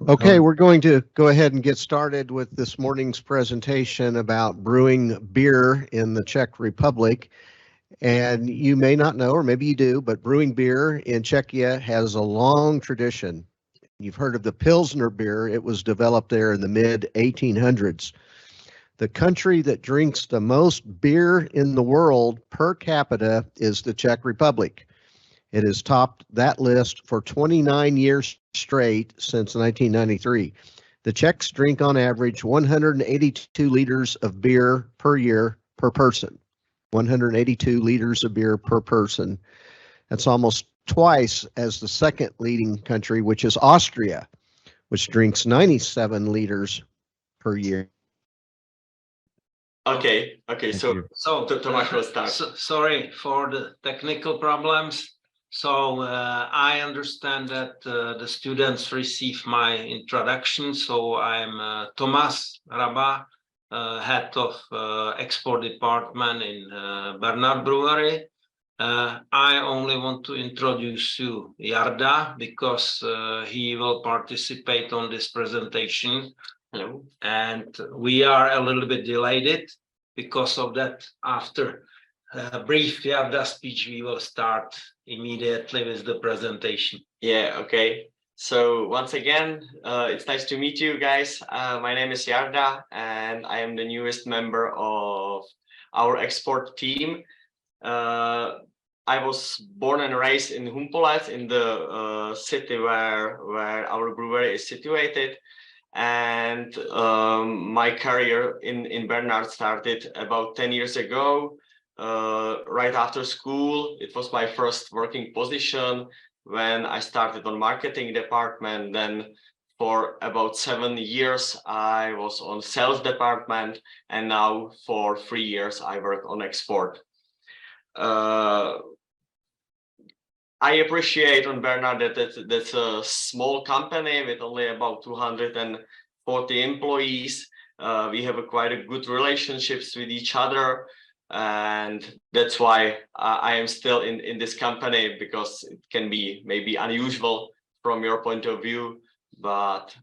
Okay, we're going to go ahead and get started with this morning's presentation about brewing beer in the Czech Republic. And you may not know, or maybe you do, but brewing beer in Czechia has a long tradition. You've heard of the Pilsner beer. It was developed there in the mid-1800s. The country that drinks the most beer in the world per capita is the Czech Republic. It has topped that list for 29 years straight since 1993. The Czechs drink on average 182 liters of beer per year per person. 182 liters of beer per person. That's almost twice as the second leading country, which is Austria, which drinks 97 liters per year. Okay. So Tomáš will start. Sorry for the technical problems. So I understand that the students receive my introduction. So I'm Tomáš Hraba, head of export department in Bernard Brewery. I only want to introduce you Jarda because he will participate on this presentation. Hello. And we are a little bit delayed because of that. After a brief Jarda speech, we will start immediately with the presentation. Yeah, okay. So once again, it's nice to meet you guys. My name is Jarda, and I am the newest member of our export team. I was born and raised in Humpolec, in the city where our brewery is situated. And my career in Bernard started about 10 years ago. Right after school, it was my first working position when I started on marketing department. Then for about 7 years, I was on sales department, and now for 3 years, I work on export. I appreciate on Bernard that that's a small company with only about 240 employees. We have quite a good relationships with each other. And that's why I am still in this company, because it can be maybe unusual from your point of view, but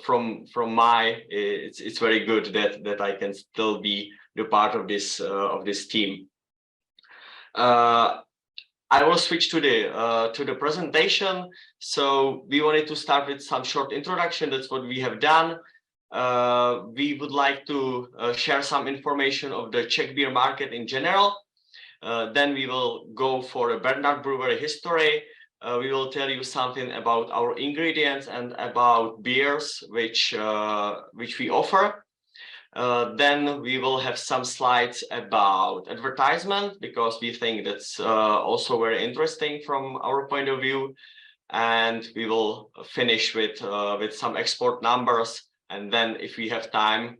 from my, it's very good that I can still be the part of this team. I will switch to the presentation. So we wanted to start with some short introduction. That's what we have done. We would like to share some information of the Czech beer market in general. Then we will go for a Bernard Brewery history. We will tell you something about our ingredients and about beers which we offer. Then we will have some slides about advertisement, because we think that's also very interesting from our point of view. And we will finish with some export numbers. And then if we have time,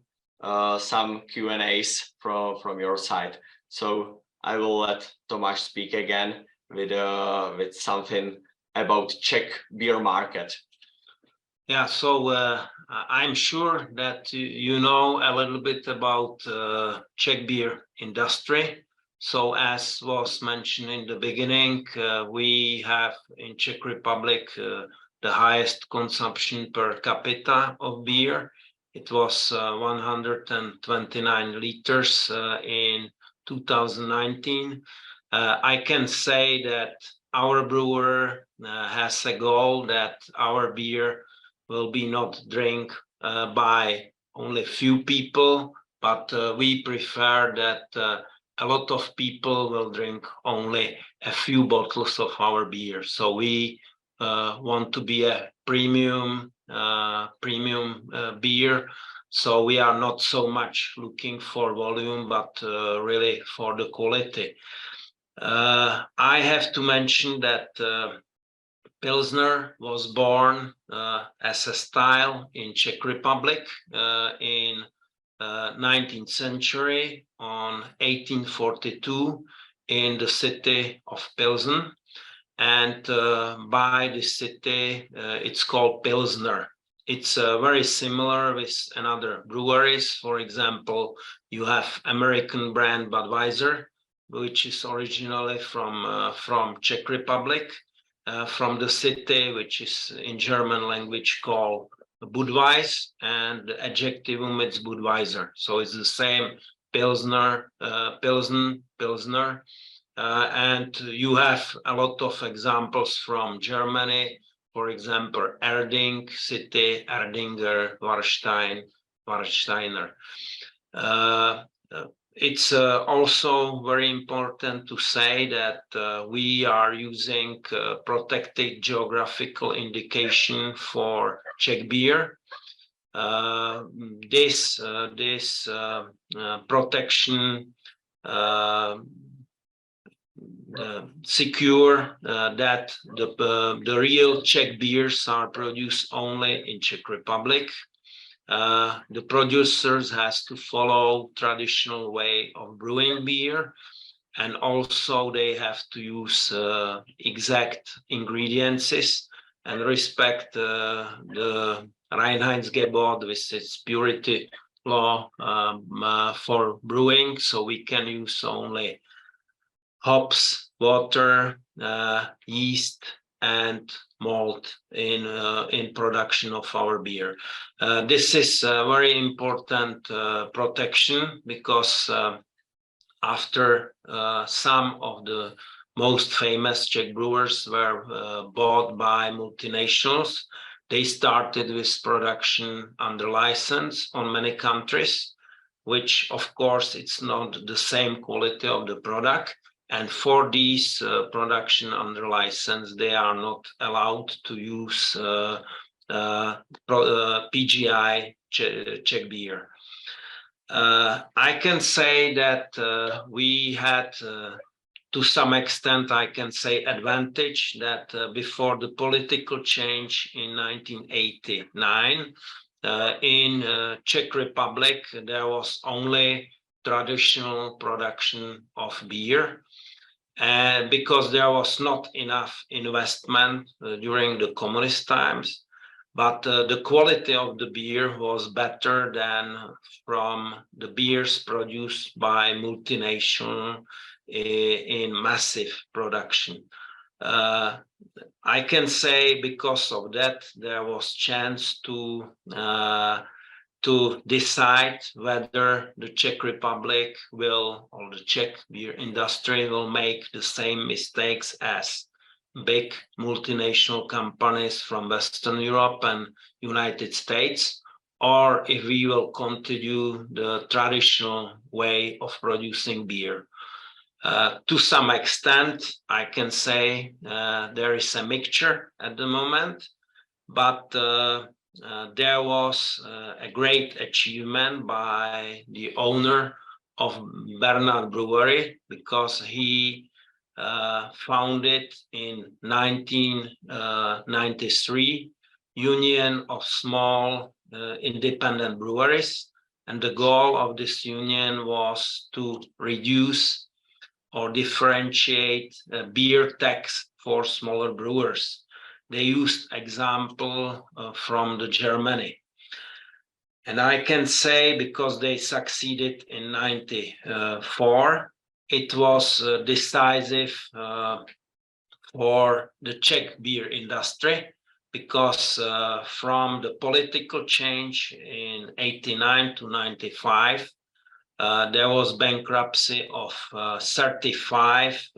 some Q&As from your side. So I will let Tomáš speak again with something about Czech beer market. Yeah, so I'm sure that you know a little bit about Czech beer industry. So as was mentioned in the beginning, we have in Czech Republic the highest consumption per capita of beer. It was 129 liters in 2019. I can say that our brewer has a goal that our beer will be not drink by only few people, but we prefer that a lot of people will drink only a few bottles of our beer. So we want to be a premium beer. So we are not so much looking for volume, but really for the quality. I have to mention that Pilsner was born as a style in Czech Republic in 19th century on 1842 in the city of Pilsen. And by the city, it's called Pilsner. It's very similar with another breweries. For example, you have American brand Budweiser, which is originally from Czech Republic, from the city, which is in German language called Budweis, and the adjectivum it's Budweiser. So it's the same Pilsner, Pilsner. And you have a lot of examples from Germany, for example, Erding city, Erdinger, Warstein, Warsteiner. It's also very important to say that we are using protected geographical indication for Czech beer. This protection secure that the real Czech beers are produced only in Czech Republic. The producers has to follow traditional way of brewing beer, and also they have to use exact ingredients and respect the Reinheitsgebot with its purity law for brewing. So we can use only hops, water, yeast, and malt in production of our beer. This is a very important protection, because after some of the most famous Czech brewers were bought by multinationals, they started with production under license on many countries, which of course it's not the same quality of the product. And for these production under license, they are not allowed to use PGI Czech beer. I can say that we had, to some extent, I can say advantage that before the political change in 1989, in Czech Republic, there was only traditional production of beer. And because there was not enough investment during the communist times, but the quality of the beer was better than from the beers produced by multinational in massive production. I can say because of that, there was chance to decide whether the Czech Republic will, or the Czech beer industry will make the same mistakes as big multinational companies from Western Europe and United States, or if we will continue the traditional way of producing beer. To some extent, I can say there is a mixture at the moment, but there was a great achievement by the owner of Bernard Brewery, because he founded in 1993 Union of Small Independent Breweries, and the goal of this union was to reduce or differentiate beer tax for smaller brewers. They used example from the Germany. And I can say, because they succeeded in 94, it was decisive for the Czech beer industry, because from the political change in 89 to 95, there was bankruptcy of 35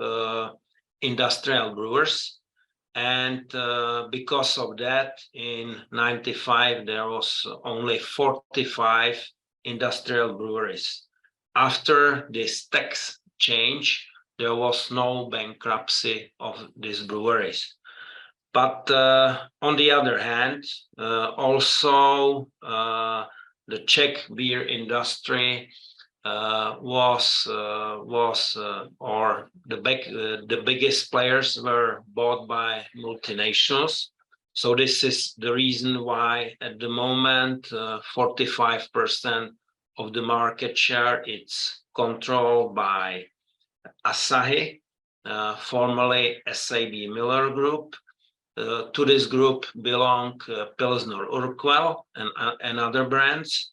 industrial brewers. And because of that, in 95, there was only 45 industrial breweries. After this tax change, there was no bankruptcy of these breweries. But on the other hand, also the Czech beer industry the biggest players were bought by multinationals. So this is the reason why at the moment 45% of the market share it's controlled by Asahi, formerly SAB Miller Group. To this group belong Pilsner Urquell and other brands.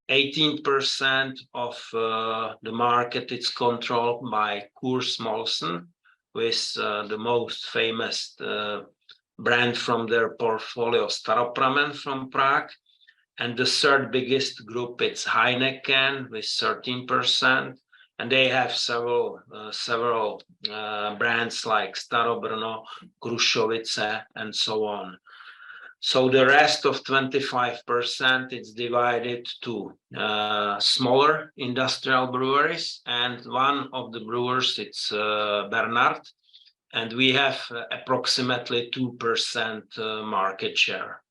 18% of the market is controlled by Coors Molson, with the most famous brand from their portfolio, Staropramen from Prague. And the third biggest group, it's Heineken with 13. And they have several brands like Starobrno, Krušovice, and so on. So the rest of 25% is divided to smaller industrial breweries, and one of the brewers, it's Bernard, and we have approximately 2% market share.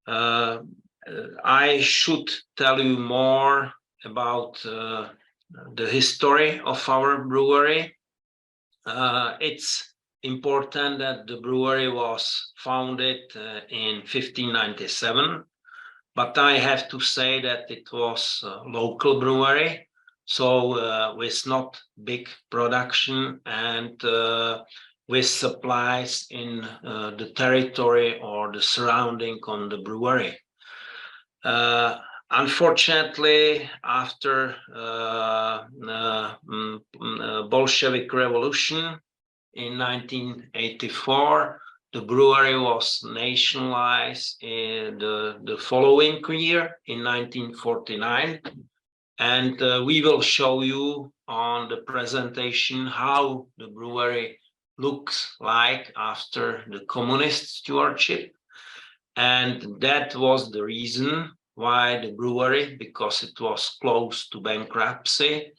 I should tell you more about the history of our brewery. It's important that the brewery was founded in 1597, but I have to say that it was a local brewery, so with not big production and with supplies in the territory or the surrounding on the brewery. Unfortunately, after Bolshevik Revolution in 1984, the brewery was nationalized in the following year in 1949. And we will show you on the presentation how the brewery looks like after the communist stewardship. And that was the reason why the brewery, because it was close to bankruptcy,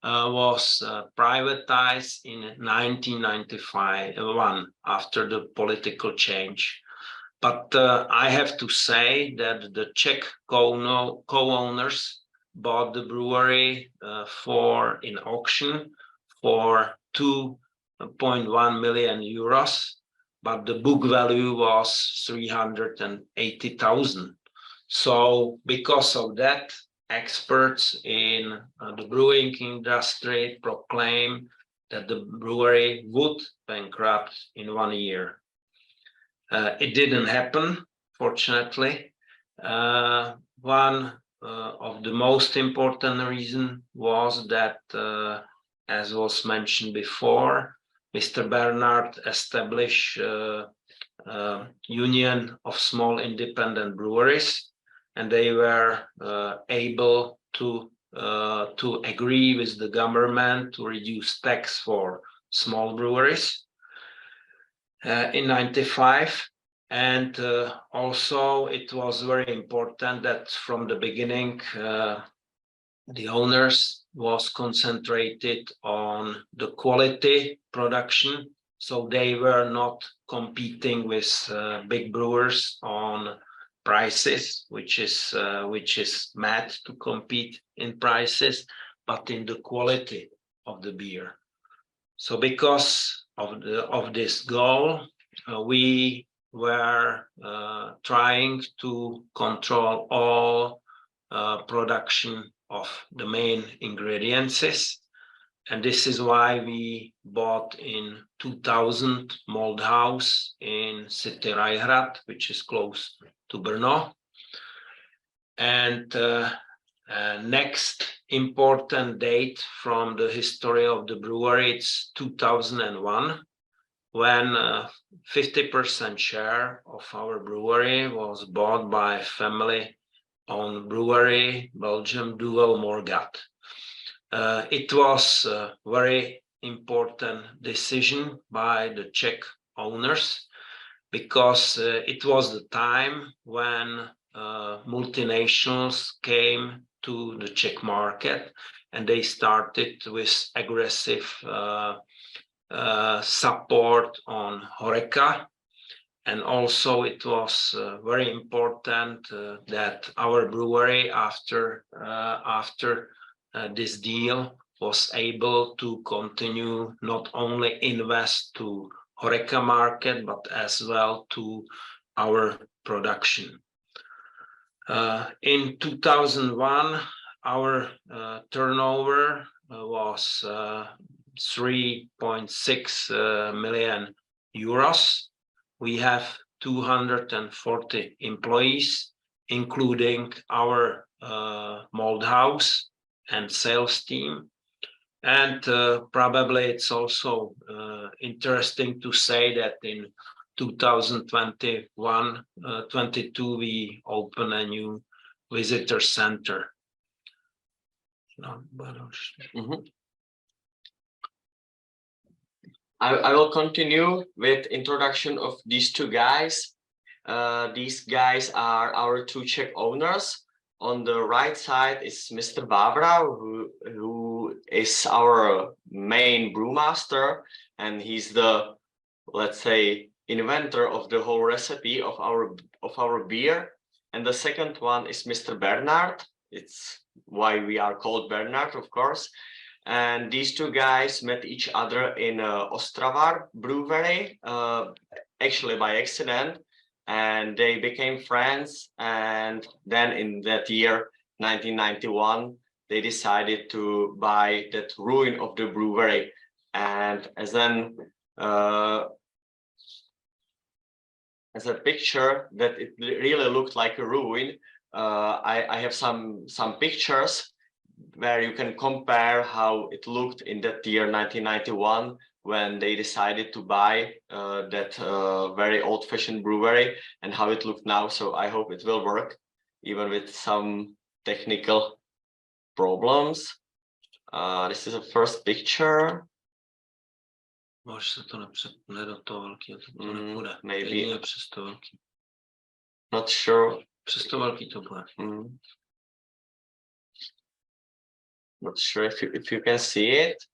was privatized in 1991 after the political change. But I have to say that the Czech co-owners bought the brewery in auction for 2.1 million euros, but the book value was 380,000. So because of that, experts in the brewing industry proclaim that the brewery would bankrupt in 1 year. It didn't happen, fortunately. One of the most important reason was that, as was mentioned before, Mr. Bernard established a union of small independent breweries, and they were able to agree with the government to reduce tax for small breweries in 95. And also it was very important that from the beginning, the owners was concentrated on the quality production. So they were not competing with big brewers on prices, which is mad to compete in prices, but in the quality of the beer. So because of this goal, we were trying to control all production of the main ingredients. And this is why we bought in 2000 malt house in city Rajhrad, which is close to Brno. And next important date from the history of the brewery, it's 2001, when 50% share of our brewery was bought by family-owned brewery, Belgium, Duvel Moortgat. It was a very important decision by the Czech owners, because it was the time when multinationals came to the Czech market, and they started with aggressive support on Horeca. And also it was very important that our brewery, after this deal, was able to continue not only invest to Horeca market, but as well to our production. In 2001, our turnover was 3.6 million euros. We have 240 employees, including our malt house and sales team. And probably it's also interesting to say that in 2021-22 we open a new visitor center. I will continue with introduction of these two guys. These guys are our two Czech owners. On the right side is Mr. Vávra, who is our main brewmaster, and he's the, let's say, inventor of the whole recipe of our beer. And the second one is Mr. Bernard. It's why we are called Bernard, of course. And these two guys met each other in Ostrava brewery, actually by accident, and they became friends. And then in that year, 1991, they decided to buy that ruin of the brewery. And as a picture that it really looked like a ruin, I have some pictures where you can compare how it looked in that year 1991 when they decided to buy that very old-fashioned brewery, and how it looked now. So I hope it will work even with some technical problems. This is the first picture. Maybe. Not sure. Not sure if you can see it,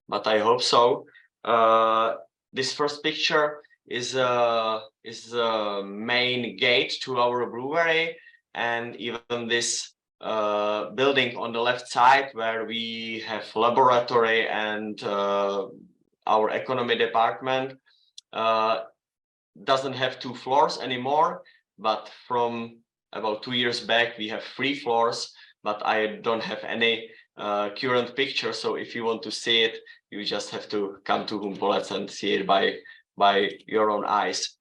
but I hope so. This first picture is the main gate to our brewery, and even this building on the left side where we have laboratory and our economy department doesn't have 2 floors anymore, but from about 2 years back we have 3 floors. But I don't have any current picture, so if you want to see it, you just have to come to Humpolec and see it by your own eyes.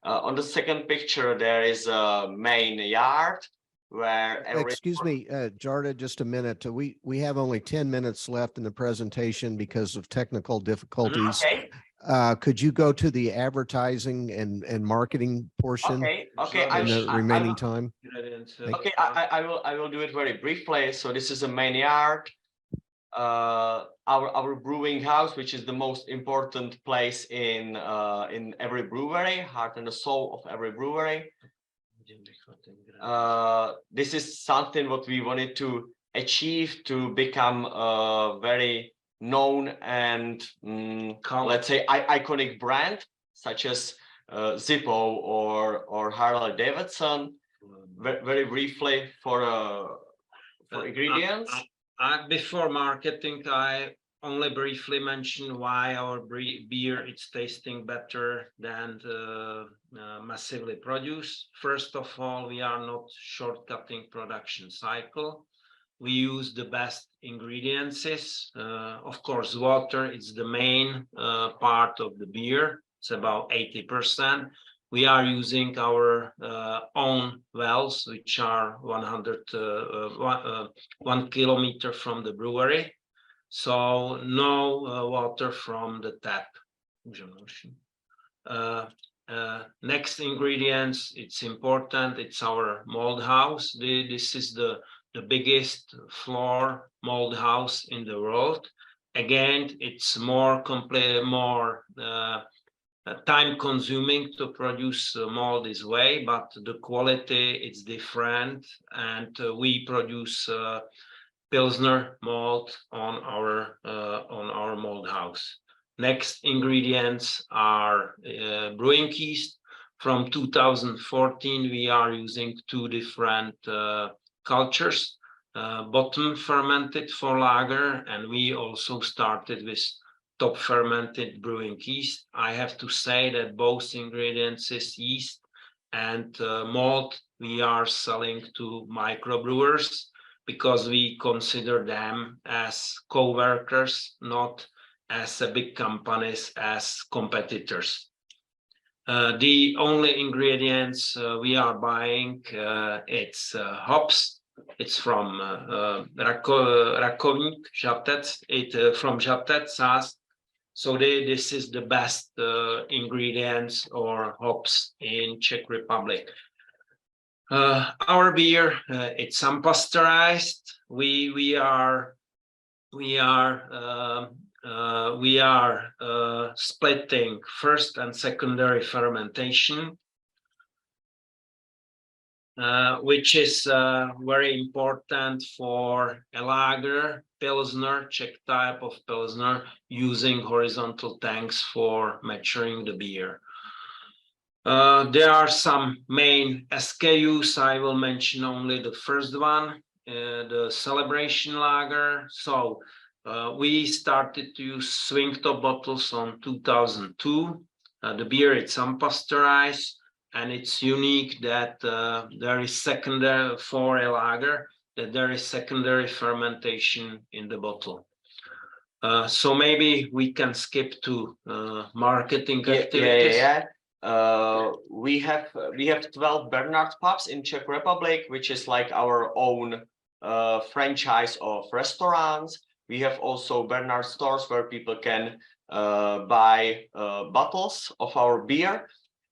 On the second picture, there is a main yard where excuse me, Jarda, just a minute. We have only 10 minutes left in the presentation because of technical difficulties. Okay. Could you go to the advertising and marketing portion? Okay. In the remaining time. Okay, I will do it very briefly. So this is a main yard, our brewing house, which is the most important place in every brewery, heart and the soul of every brewery. This is something what we wanted to achieve to become a very known and let's say iconic brand, such as Zippo or Harley Davidson. Very briefly for ingredients. Before marketing, I only briefly mention why our beer is tasting better than massively produced. First of all, we are not shortcutting production cycle. We use the best ingredients. Of course, water is the main part of the beer. It's about 80%. We are using our own wells, which are 1 kilometer from the brewery. So no water from the tap. Next ingredients, it's important. It's our mold house. This is the biggest floor mold house in the world. Again, it's more time consuming to produce mold this way, but the quality is different, and we produce Pilsner malt on our mold house. Next ingredients are brewing yeast. From 2014 we are using 2 different cultures, bottom fermented for lager, and we also started with top fermented brewing yeast. I have to say that both ingredients is yeast and malt we are selling to microbrewers because we consider them as co-workers, not as big companies, as competitors. The only ingredients we are buying, it's hops. It's from Rakovník, Žatec. From Žatec, SAAZ. So this is the best ingredients or hops in Czech Republic. Our beer, it's unpasteurized. We are splitting first and secondary fermentation, which is very important for a lager, Pilsner, Czech type of Pilsner, using horizontal tanks for maturing the beer. There are some main SKUs. I will mention only the first one, the celebration lager. So we started to use swing top bottles on 2002. The beer, it's unpasteurized, and it's unique that there is secondary for a lager, that there is secondary fermentation in the bottle. So maybe we can skip to marketing activities. We have 12 Bernard pubs in Czech Republic, which is like our own franchise of restaurants. We have also Bernard stores where people can buy bottles of our beer.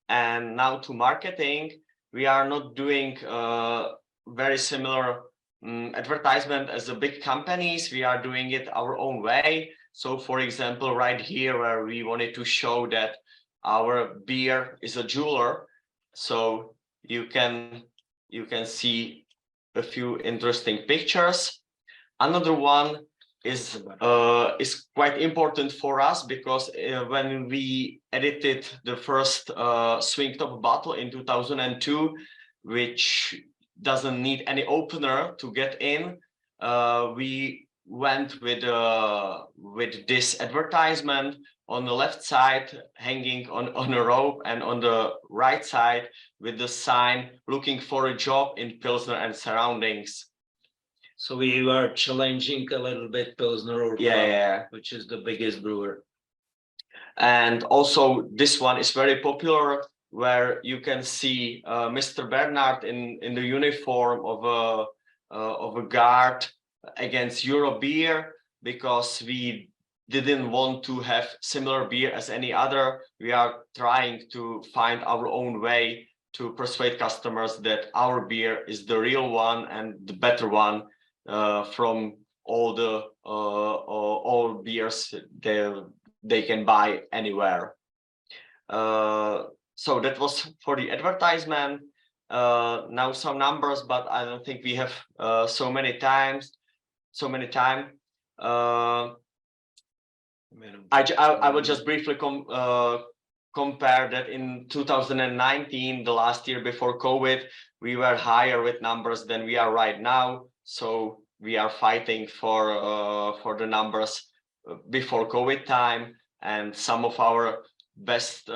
And now to marketing, we are not doing very similar advertisement as the big companies. We are doing it our own way. So for example, right here where we wanted to show that our beer is a jeweler, so you can see a few interesting pictures. Another one is quite important for us because when we edited the first swing top bottle in 2002, which doesn't need any opener to get in, we went with this advertisement on the left side hanging on a rope, and on the right side with the sign looking for a job in Pilsner and surroundings. So we were challenging a little bit Pilsner Urquell, which is the biggest brewer. And also this one is very popular, where you can see Mr. Bernard in the uniform of a guard against Euro beer, because we didn't want to have similar beer as any other. We are trying to find our own way to persuade customers that our beer is the real one and the better one from all beers they can buy anywhere. So that was for the advertisement. Now some numbers, but I don't think we have so many time. I will just briefly compare that in 2019, the last year before COVID, we were higher with numbers than we are right now. So we are fighting for the numbers before COVID time, and some of our best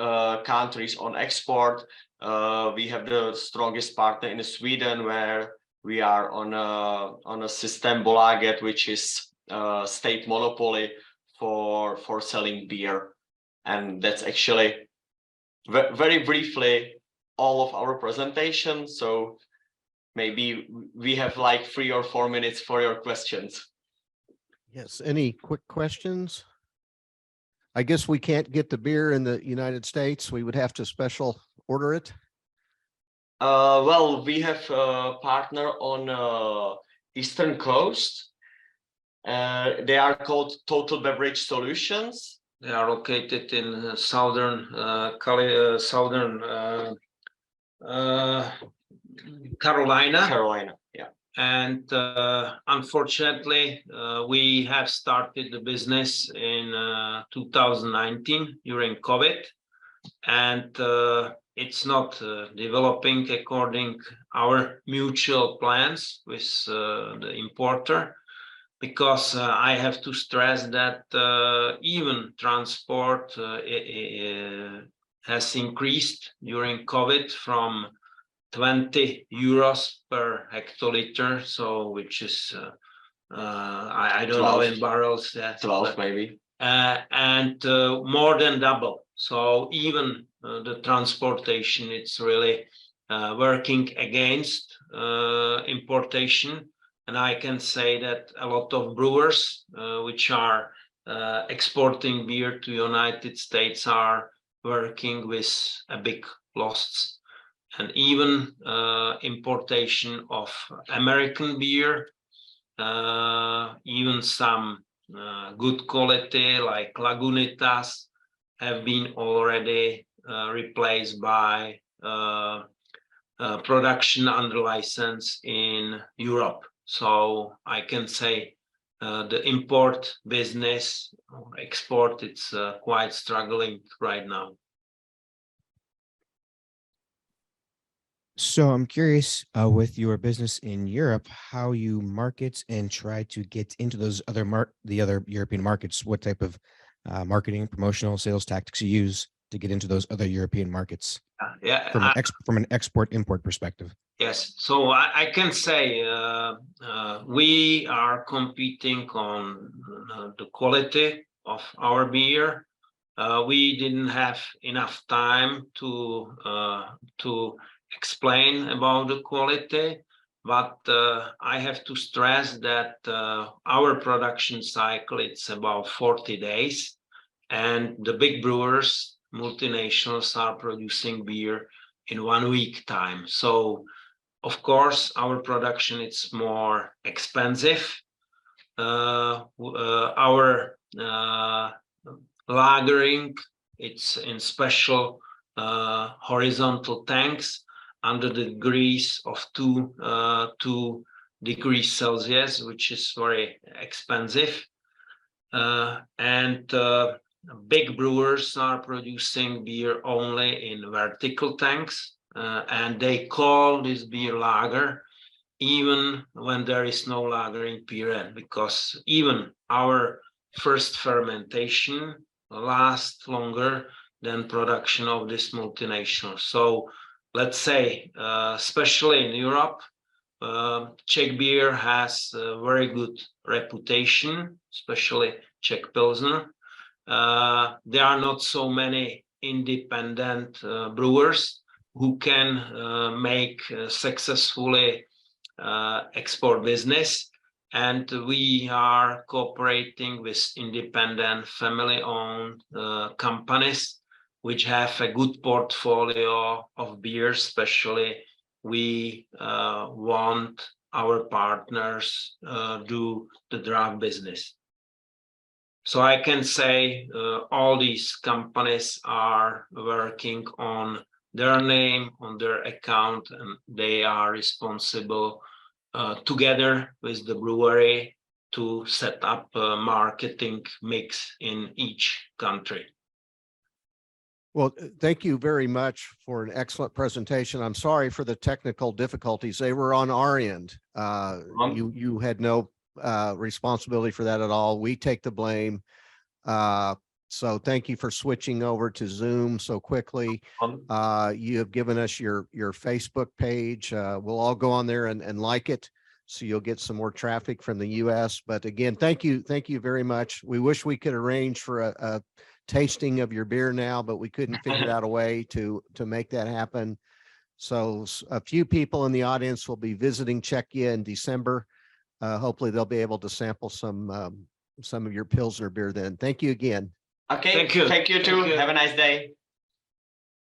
countries on export. We have the strongest partner in Sweden, where we are on a Systembolaget, which is state monopoly for selling beer. And that's actually very briefly all of our presentation. So maybe we have like 3 or 4 minutes for your questions. Yes, any quick questions? I guess we can't get the beer in the United States. We would have to special order it. Well, we have a partner on Eastern Coast. They are called Total Beverage Solutions. They are located in southern Carolina. Yeah. And unfortunately, we have started the business in 2019 during COVID, and it's not developing according our mutual plans with the importer, because I have to stress that even transport has increased during COVID from 20 euros per hectoliter, so which is I don't 12, know in barrels, 12 maybe, and more than double. So even the transportation, it's really working against importation. And I can say that a lot of brewers which are exporting beer to United States are working with a big loss, and even importation of American beer, even some good quality like Lagunitas have been already replaced by production under license in Europe. So I can say the import business or export, it's quite struggling right now. So I'm curious, with your business in Europe, how you market and try to get into those other the other European markets. What type of marketing, promotional, sales tactics you use to get into those other European markets? Yeah, from an export-import perspective. Yes, so I can say we are competing on the quality of our beer. We didn't have enough time to explain about the quality, but I have to stress that our production cycle, it's about 40 days, and the big brewers, multinationals, are producing beer in 1 week time. So of course our production, it's more expensive. Our lagering, it's in special horizontal tanks under the degrees of 2 degrees Celsius, which is very expensive. And big brewers are producing beer only in vertical tanks, and they call this beer lager even when there is no lagering period, because even our first fermentation lasts longer than production of this multinational. So let's say, especially in Europe, Czech beer has a very good reputation, especially Czech Pilsner. There are not so many independent brewers who can make successfully export business, and we are cooperating with independent family-owned companies which have a good portfolio of beers. Especially we want our partners do the draft business. So I can say all these companies are working on their name, on their account, and they are responsible together with the brewery to set up a marketing mix in each country. Well, thank you very much for an excellent presentation. I'm sorry for the technical difficulties. They were on our end. You had no responsibility for that at all. We take the blame. So thank you for switching over to Zoom so quickly. You have given us your Facebook page. We'll all go on there and like it, so you'll get some more traffic from the US. But again, thank you very much. We wish we could arrange for a tasting of your beer now, but we couldn't figure out a way to make that happen. So a few people in the audience will be visiting Czechia in December. Hopefully they'll be able to sample some of your Pilsner beer then. Thank you again. Okay, Thank you. Thank you too. Have a nice day.